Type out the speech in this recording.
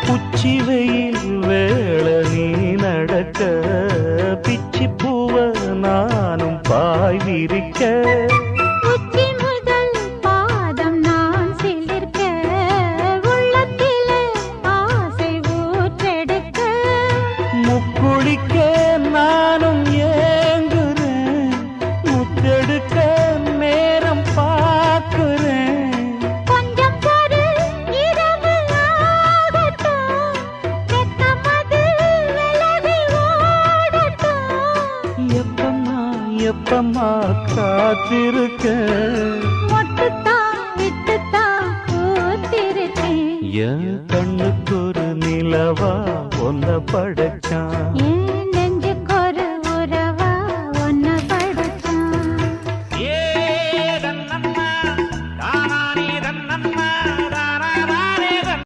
உச்சி வெயில் வேள நீ நடக்க பிச்சி பூவ நானும் பாய் விரிக்க உச்சி முதல் பாதம் நான் சிலிர்க்க உள்ளத்திலே ஆசை ஊற்றெடுக்க முக்குளிக்க நானும் ஏங்குறேன் முத்தெடுக்க நேரம் பார்க்கிறேன் கொஞ்சம் பொறு இரவு ஆகட்டும் வெக்கமது விலகி ஓடட்டும் எப்பமா காத்திருக்க மொட்டுத்தான் விட்டுத்தான் பூத்திருக்கேன் என் கண்ணுக்கு ஒரு நிலவா ஒன்ன படைச்சான் ஏன்